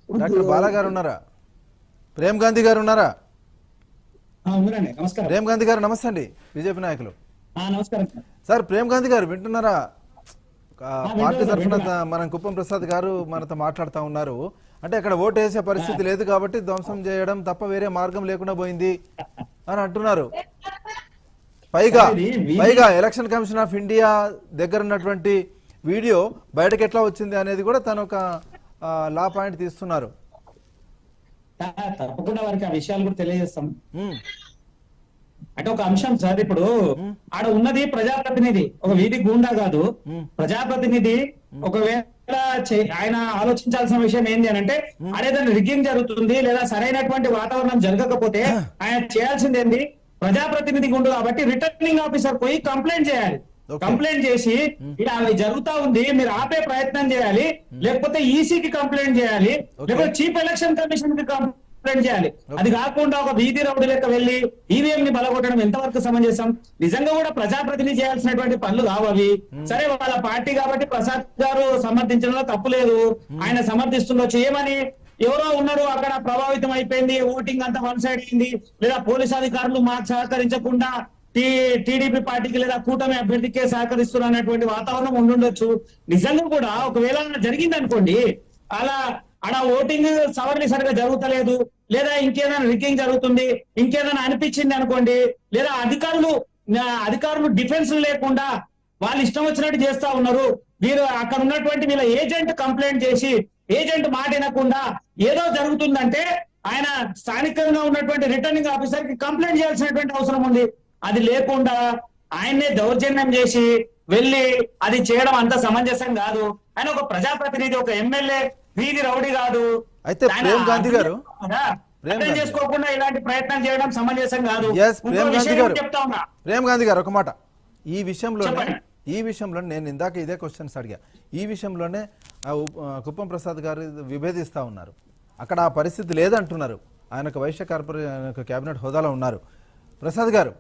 Doctor Bala గారు ఉన్నారా? ప్రేమ్ గాంధీ గారు ఉన్నారా? ఉన్నారండి. నమస్కారం. ప్రేమ్ గాంధీ గారు నమస్తే అండి, బీజేపీ నాయకులు. నమస్కారం సార్. ప్రేమ్ గాంధీ గారు వింటున్నారా? పార్టీ తరఫున మనం కుప్పం ప్రసాద్ గారు మనతో మాట్లాడుతూ ఉన్నారు. అంటే అక్కడ ఓటు వేసే పరిస్థితి లేదు కాబట్టి ధ్వంసం చేయడం తప్ప వేరే మార్గం లేకుండా పోయింది అని అంటున్నారు. పైగా ఎలక్షన్ కమిషన్ ఆఫ్ ఇండియా దగ్గర ఉన్నటువంటి వీడియో బయటకు ఎట్లా వచ్చింది అనేది కూడా తను ఒక లా పాయింట్ తీస్తున్నారు. తప్పకుండా వారికి ఆ విషయాలు కూడా తెలియజేస్తాం. అంటే ఒక అంశం సార్, ఇప్పుడు ఆడ ఉన్నది ప్రజాప్రతినిధి, ఒక వీధి గూండా కాదు, ప్రజాప్రతినిధి. ఒకవేళ ఆయన ఆలోచించాల్సిన విషయం ఏంటి అని అంటే, ఆడేదైనా రిగ్గింగ్ జరుగుతుంది లేదా సరైనటువంటి వాతావరణం జరగకపోతే ఆయన చేయాల్సింది ఏంటి? ప్రజాప్రతినిధి గుండు కాబట్టి రిటర్నింగ్ ఆఫీసర్ పోయి కంప్లైంట్ చేయాలి. కంప్లైంట్ చేసి ఇలా జరుగుతా ఉంది, మీరు ఆపే ప్రయత్నం చేయాలి, లేకపోతే ఈసీకి కంప్లైంట్ చేయాలి, లేకపోతే చీఫ్ ఎలక్షన్ కమిషన్ కి కంప్లైంట్ చేయాలి. అది కాకుండా ఒక వీధి రౌడీ లెక్క వెళ్లి ఈవీఎం ని బలగొట్టడం ఎంతవరకు సమంజసం? నిజంగా కూడా ప్రజాప్రతినిధి చేయాల్సినటువంటి పనులు కావవి. సరే, వాళ్ళ పార్టీ కాబట్టి ప్రసాద్ గారు సమర్థించడంలో తప్పు లేదు, ఆయన సమర్థిస్తుండొచ్చు. ఏమని ఎవరో ఉన్నారు అక్కడ, ప్రభావితం అయిపోయింది, ఓటింగ్ అంతా వన్ సైడ్ అయింది, లేదా పోలీస్ అధికారులు మాకు సహకరించకుండా టీడీపీ పార్టీకి లేదా కూటమి అభ్యర్థికే సహకరిస్తున్నారు అనేటువంటి వాతావరణం ఉండుండొచ్చు. నిజంగా కూడా ఒకవేళ జరిగింది అనుకోండి, అలా ఓటింగ్ సవరణ సరిగా జరుగుతలేదు, లేదా ఇంకేదైనా రిగ్గింగ్ జరుగుతుంది, ఇంకేదైనా అనిపించింది అనుకోండి, లేదా అధికారులు డిఫెన్స్ లేకుండా వాళ్ళు ఇష్టం వచ్చినట్టు చేస్తా ఉన్నారు, వీరు అక్కడ ఉన్నటువంటి వీళ్ళ ఏజెంట్ కంప్లైంట్ చేసి ఏజెంట్ మాట వినకుండా ఏదో జరుగుతుందంటే ఆయన స్థానికంగా ఉన్నటువంటి రిటర్నింగ్ ఆఫీసర్ కి కంప్లైంట్ చేయాల్సినటువంటి అవసరం ఉంది. అది లేకుండా ఆయన్నే దౌర్జన్యం చేసి వెళ్ళి అది చేయడం అంత సమంజసం కాదు. ఆయన ఒక ప్రజాప్రతినిధి, ఒక ఎమ్మెల్యే, వీధి రౌడీ కాదు. అయితే ప్రేమ్ గాంధీ గారు అర్థం చేసుకోకుండా ఇలాంటి ప్రయత్నం చేయడం సమంజసం కాదు. ప్రేమ్ గాంధీ గారు ఒక మాట, ఈ విషయంలో నేను ఇందాక ఇదే క్వశ్చన్స్ అడిగా. ఈ విషయంలోనే కుప్పం ప్రసాద్ గారు విభేదిస్తా ఉన్నారు. అక్కడ ఆ పరిస్థితి లేదంటున్నారు. ఆయన ఒక వైశ్య కార్పొరేషన్ కేబినెట్ హోదాలో ఉన్నారు. ప్రసాద్ గారు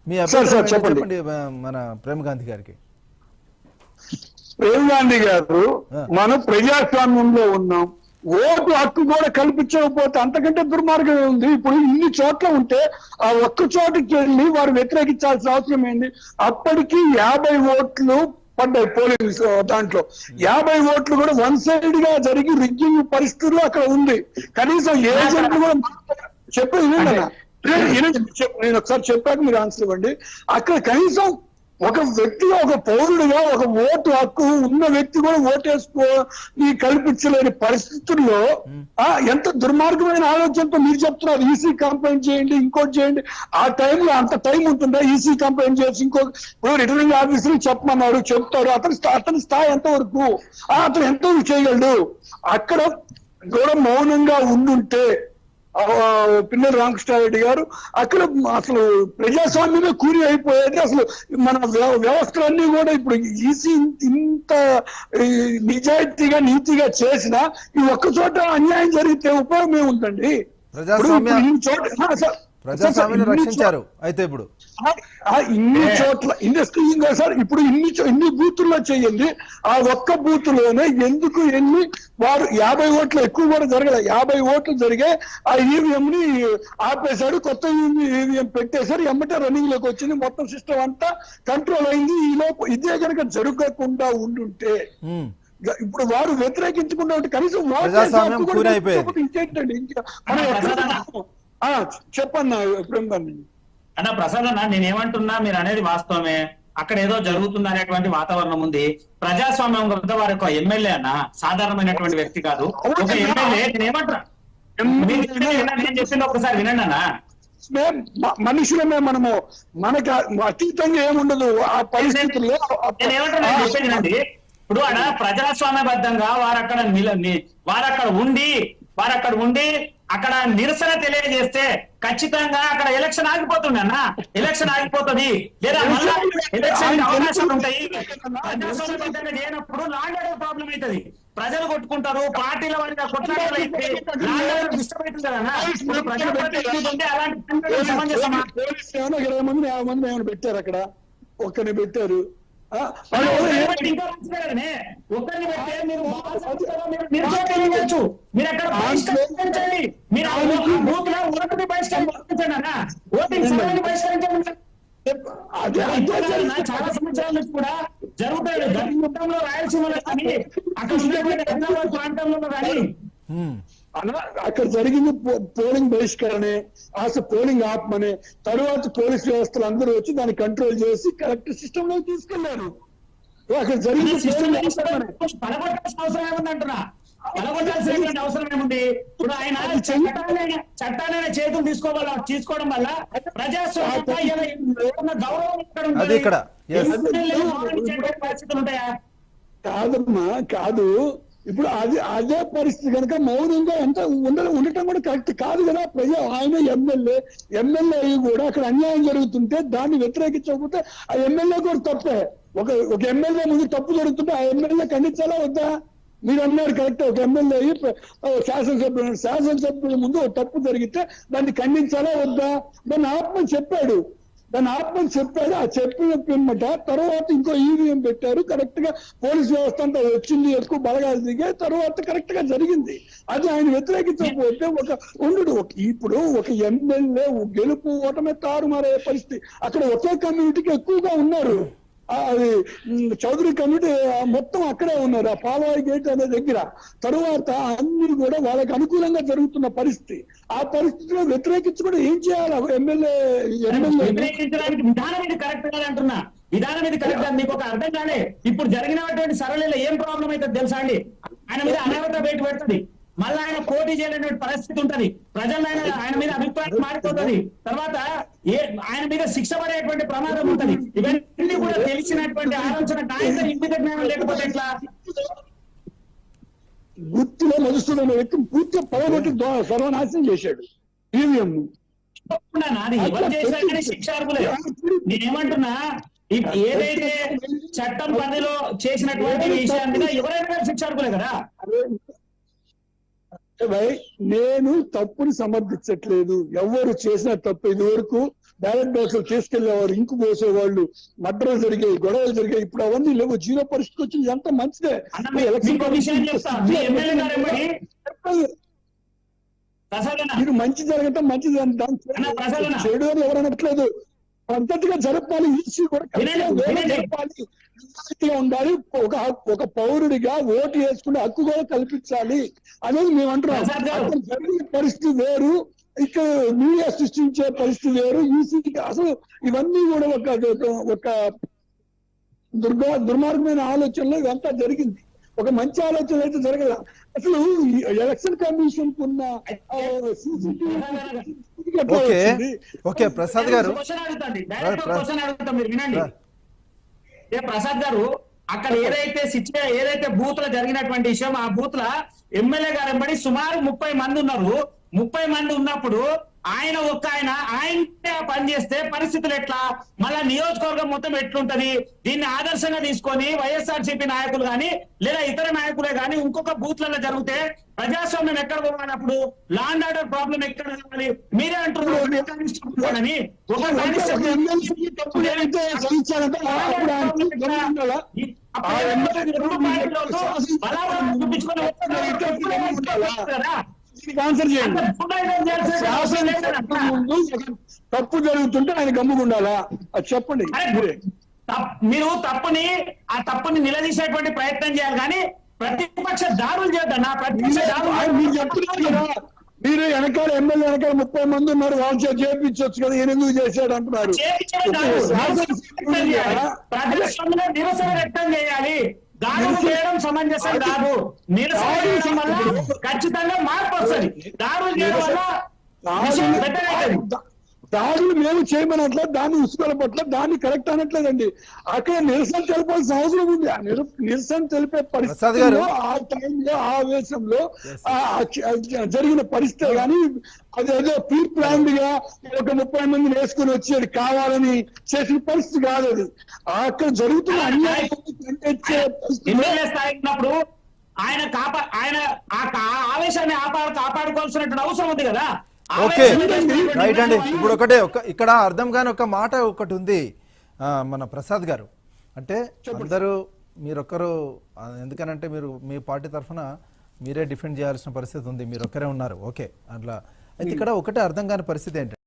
మీ అభిప్రాయం చెప్పండి మన ప్రేమ్ గాంధీ గారికి. ప్రేమ్ గాంధీ గారు, మనం ప్రజాస్వామ్యంలో ఉన్నాం, ఓటు హక్కు కూడా కల్పించకపోతే అంతకంటే దుర్మార్గం ఉంది. ఇప్పుడు ఇన్ని చోట్ల ఉంటే ఆ ఒక్క చోటుకి వెళ్ళి వారు వ్యతిరేకించాల్సిన అవసరం ఏంది? అప్పటికి 50 ఓట్లు పడ్డాయి పోలింగ్ దాంట్లో. 50 ఓట్లు కూడా వన్ సైడ్ గా జరిగి రిగ్గింగ్ పరిస్థితులు అక్కడ ఉంది. కనీసం ఏజెంట్లు కూడా చెప్పేది నేను ఒకసారి చెప్పాక మీరు ఆన్సర్ ఇవ్వండి. అక్కడ కనీసం ఒక వ్యక్తిగా, ఒక పౌరుడిగా, ఒక ఓటు హక్కు ఉన్న వ్యక్తి కూడా ఓటేసుకొని కల్పించలేని పరిస్థితుల్లో ఎంత దుర్మార్గమైన ఆలోచనతో మీరు చెప్తున్నారు ఈసీ కంప్లైంట్ చేయండి, ఇంకోటి చేయండి. ఆ టైంలో అంత టైం ఉంటుందా? ఈసీ కంప్లైంట్ చేసి ఇప్పుడు రిటర్నింగ్ ఆఫీసర్ చెప్పమన్నారు, చెప్తారు. అతని స్థాయి ఎంతవరకు, అతను ఎంతవరకు చేయగలడు? అక్కడ కూడా మౌనంగా ఉండుంటే పిన్నెల రామకృష్ణారెడ్డి గారు, అక్కడ అసలు ప్రజాస్వామ్యమే కూలి అయిపోయేది. అసలు మన వ్యవస్థలన్నీ కూడా ఇప్పుడు ఈసీ ఇంత నిజాయితీగా నీతిగా చేసినా ఈ ఒక్క చోట అన్యాయం జరిగితే ఉపయోగం ఏముందండి? ప్రజాస్వామ్యాన్ని రక్షించారు. అయితే ఇప్పుడు ఇన్ని చోట్ల ఇండస్ట్రీ సార్, ఇప్పుడు ఇన్ని బూతుల్లో చేయండి, ఆ ఒక్క బూత్ లోనే ఎందుకు ఎన్ని వారు 50 ఓట్లు ఎక్కువ కూడా జరగలేదు. 50 ఓట్లు జరిగే ఆ ఈవీఎం ని ఆపేశాడు, కొత్త ఈవీఎం పెట్టేశారు, ఎమ్మటే రన్నింగ్ లోకి వచ్చింది, మొత్తం సిస్టమ్ అంతా కంట్రోల్ అయింది. ఈ లోపు ఇదే కనుక జరగకుండా ఉండుంటే ఇప్పుడు వారు వ్యతిరేకించకుండా ఉంటే కనీసం ఇంకేంటండి చెప్పన్నా అన్న ప్రసాద్ అన్న, నేనేమంటున్నా, మీరు అనేది వాస్తవమే. అక్కడ ఏదో జరుగుతుంది అనేటువంటి వాతావరణం ఉంది. ప్రజాస్వామ్యం వద్ద వారి ఒక ఎమ్మెల్యే అన్న సాధారణమైనటువంటి వ్యక్తి కాదు. ఒక ఎమ్మెల్యే నేనేమంటున్నా, నేను చెప్పింది ఒకసారి వినండి అన్న. మనుషులమే మనము, మనకి అతీతంగా ఏముండదు ఆ పరిస్థితుల్లో. నేనేమంటున్నా చెప్పేది, ఇప్పుడు ఆడ ప్రజాస్వామ్యబద్ధంగా వారక్కడ ఉండి అక్కడ నిరసన తెలియజేస్తే ఖచ్చితంగా అక్కడ ఎలక్షన్ ఆగిపోతుంది అన్న. ఎలక్షన్ ఆగిపోతుంది, లేదా మళ్ళా ఎలక్షన్ అవకాశాలు ఉంటాయి. ప్రజాస్వామ్యబద్ధంగా చేయనప్పుడు లాండ్ ఆర్డర్ ప్రాబ్లం అవుతుంది, ప్రజలు కొట్టుకుంటారు, పార్టీల వారిగా కొట్లాటలు అయితే లాండ్ ఆర్డర్ డిస్టర్బ్ అవుతుంది కదా. ఇప్పుడు ప్రజాప్రతినిధి అలాంటి సమంజసమా? 20 మంది 50 మంది ఏమైనా పెట్టారు, అక్కడ ఒక్కరిని పెట్టారు. ఇంకా మంచిదేనే. ఒక్కరిని పెడితే మీరు మీరు చేయవచ్చు. మీరు అక్కడ బహిష్కరించండి. మీరు ఆ బూత్ లో ఓటుని బహిష్కరించండి అన్న. ఓటింగ్ సమయాన్ని బహిష్కరించండి. చాలా సంవత్సరాల నుంచి కూడా జరుగుతాయి. గతంలో రాయలసీమలో కానీ అక్కడ ఉన్నటువంటి హైదరాబాద్ ప్రాంతంలో కానీ అక్కడ జరిగింది పోలింగ్ బహిష్కరణే, అసలు పోలింగ్ ఆపమనే. తరువాత పోలీస్ వ్యవస్థలు అందరూ వచ్చి దాన్ని కంట్రోల్ చేసి కరెక్ట్ సిస్టమ్ లో తీసుకెళ్లారు. అక్కడ జరిగిన పడగొట్టాల్సిన అవసరం ఏముంది అంటున్నా. పడగొట్టాల్సినటువంటి అవసరం ఏముంది? ఇప్పుడు ఆయన చట్టాలైన చేతులు తీసుకోవడం వల్ల ప్రజాస్వామ్యం గౌరవం పరిస్థితులు ఉంటాయా? కాదమ్మా, కాదు. ఇప్పుడు అదే పరిస్థితి కనుక మౌనంగా ఎంత ఉండటం కూడా కరెక్ట్ కాదు కదా. ఆయన ఎమ్మెల్యే కూడా అక్కడ అన్యాయం జరుగుతుంటే దాన్ని వ్యతిరేకించకపోతే ఆ ఎమ్మెల్యే కూడా తప్పే. ఒక ఎమ్మెల్యే ముందు తప్పు జరుగుతుంటే ఆ ఎమ్మెల్యే ఖండించాలా వద్దా? మీరు అన్నారు కరెక్ట్. ఒక ఎమ్మెల్యే శాసనసభ్యుల ముందు ఒక తప్పు జరిగితే దాన్ని ఖండించాలా వద్దా? దాన్ని ఆత్మని చెప్పాడు. ఆ చెప్పిన పిమ్మట తర్వాత ఇంకో ఈవీఎం పెట్టారు. కరెక్ట్ గా పోలీస్ వ్యవస్థ అంతా వచ్చింది, ఎక్కువ బలగాలు దిగే తర్వాత కరెక్ట్ గా జరిగింది. అది ఆయన వ్యతిరేకించకపోతే ఇప్పుడు ఒక ఎమ్మెల్యే గెలుపు ఓటమే తారుమారయ్యే పరిస్థితి. అక్కడ ఒకే కమ్యూనిటీకి ఎక్కువగా ఉన్నారు. అది చౌదరి కమిటీ మొత్తం అక్కడే ఉన్నారు, ఆ పాలవాయి గేట్ అనే దగ్గర. తరువాత అన్ని కూడా వాళ్ళకి అనుకూలంగా జరుగుతున్న పరిస్థితి. ఆ పరిస్థితిలో వ్యతిరేకించుకుంటే ఏం చేయాలి? వ్యతిరేకించడానికి విధానం ఇది కరెక్ట్ కాదు అంటున్నా. విధానం ఇది కరెక్ట్ కాదు. మీకు ఒక అర్థం కాలే. ఇప్పుడు జరిగినటువంటి సరళిలో ఏం ప్రాబ్లం అవుతుంది తెలుసా అండి? ఆయన మీద అనర్హత వేటు పెడుతుంది, మళ్ళీ ఆయన పోటీ చేయలేని పరిస్థితి ఉంటది. ప్రజలు ఆయన మీద అభిప్రాయం మారిపోతుంది. తర్వాత ఆయన మీద శిక్ష పడేటువంటి ప్రమాదం ఉంటది. ఇవన్నీ కూడా తెలిసినటువంటి ఆలోచన నాయకులు ఇంటి జ్ఞానం లేకపోతే ఎట్లా? గుర్తులో మధుసూదన వ్యక్తి పూర్తిగా పదకొట్టి సర్వనాశనం చేశాడు ఈవీఎం. అది ఎవరు చేసినా కానీ శిక్షార్హులే. నేనేమంటున్నా, ఏదైతే చట్టం పరిధిలో చేసినటువంటి విషయాన్ని మీద ఎవరైనా శిక్షార్హులే కదా. నేను తప్పుని సమర్థించట్లేదు. ఎవరు చేసిన తప్పు ఇది వరకు బ్యాలెట్ బాక్సులు తీసుకెళ్లేవారు, ఇంకు పోసేవాళ్ళు, మర్డర్లు జరిగాయి, గొడవలు జరిగాయి. ఇప్పుడు అవన్నీ లేవు. జీరో పరిస్థితి వచ్చింది. ఎంత మంచిదే. మీరు మంచి జరగటం మంచిది అని చెడు అని ఎవరనట్లేదు. పద్ధతిగా జరపాలి. ఈసీ కూడా జరపాలి, ఉండాలి. ఒక పౌరుడిగా ఓటు వేసుకునే హక్కు కూడా కల్పించాలి అనేది మేము అంటున్నాం. జరిగిన పరిస్థితి వేరు, ఇక్కడ మీడియా సృష్టించే పరిస్థితి వేరు. ఈసీకి అసలు ఇవన్నీ కూడా ఒక దుర్మార్గమైన ఆలోచనలో ఇదంతా జరిగింది. ఒక మంచి ఆలోచన అయితే జరగల. అసలు ఎలక్షన్ కమిషన్ కున్న ప్రసాద్ గారు, ప్రసాద్ గారు అక్కడ ఏదైతే బూత్ లో జరిగినటువంటి విషయం, ఆ బూత్ లో ఎమ్మెల్యే గారు వెంబడి సుమారు 30 మంది ఉన్నారు. 30 మంది ఉన్నప్పుడు ఆయన ఆయనే పనిచేస్తే పరిస్థితులు ఎట్లా? మళ్ళా నియోజకవర్గం మొత్తం ఎట్లుంటది? దీన్ని ఆదర్శంగా తీసుకొని వైఎస్ఆర్సీపీ నాయకులు కానీ లేదా ఇతర నాయకులే కానీ ఇంకొక బూత్లలో జరిగితే ప్రజాస్వామ్యం ఎక్కడ పోవాలన్నప్పుడు లా అండ్ ఆర్డర్ ప్రాబ్లం ఎక్కడ కావాలి? మీరే అంటున్నారు ఆన్సర్ చేయండి. తప్పు జరుగుతుంటే ఆయన గమ్ముగుండాలా? అది చెప్పండి. మీరు ఆ తప్పుని నిలదీసేటువంటి ప్రయత్నం చేయాలి కానీ ప్రతిపక్ష దాడులు చేద్దాం. మీరు చెప్తున్నారు కదా, మీరు వెనకాల ఎమ్మెల్యే వెనకాల 30 మంది ఉన్నారు, వాళ్ళు చేయించవచ్చు కదా, ఈయన ఎందుకు చేశాడు అంటున్నారు. నిరసన వ్యక్తం చేయాలి. దాడులు చేయడం సమంజసం కాదు. నిరసన చేయడం వల్ల ఖచ్చితంగా మార్పు వస్తుంది. దాడులు చేయడం వల్ల దాడులు మేము చేయమనట్లే, దాన్ని ఉసుకల పట్ల దాన్ని కరెక్ట్ అనట్లేదండి. అక్కడ నిరసన తెలిపాల్సిన అవసరం ఉంది. ఆ నిరసన తెలిపే పరిస్థితుల్లో ఆ టైంలో ఆవేశంలో జరిగిన పరిస్థితి కానీ అదేదో ప్రీ ప్లాన్డ్ గా ఒక 30 మందిని వేసుకుని వచ్చేది కావాలని చేసిన పరిస్థితి కాదు. అది అక్కడ జరుగుతున్న అన్యాయం స్థాయినప్పుడు ఆయన ఆవేశాన్ని కాపాడుకోవాల్సినటువంటి అవసరం ఉంది కదా. ఓకే రైట్ అండి. ఇప్పుడు ఇక్కడ అర్థం కాని ఒక మాట ఒకటి ఉంది. మన ప్రసాద్ గారు, అంటే అందరూ మీరొక్కరు ఎందుకనంటే మీరు మీ పార్టీ తరఫున మీరే డిఫెండ్ చేయాల్సిన పరిస్థితి ఉంది, మీరు ఒక్కరే ఉన్నారు, ఓకే అట్లా. అయితే ఇక్కడ ఒకటే అర్థం కాని పరిస్థితి ఏంటంటే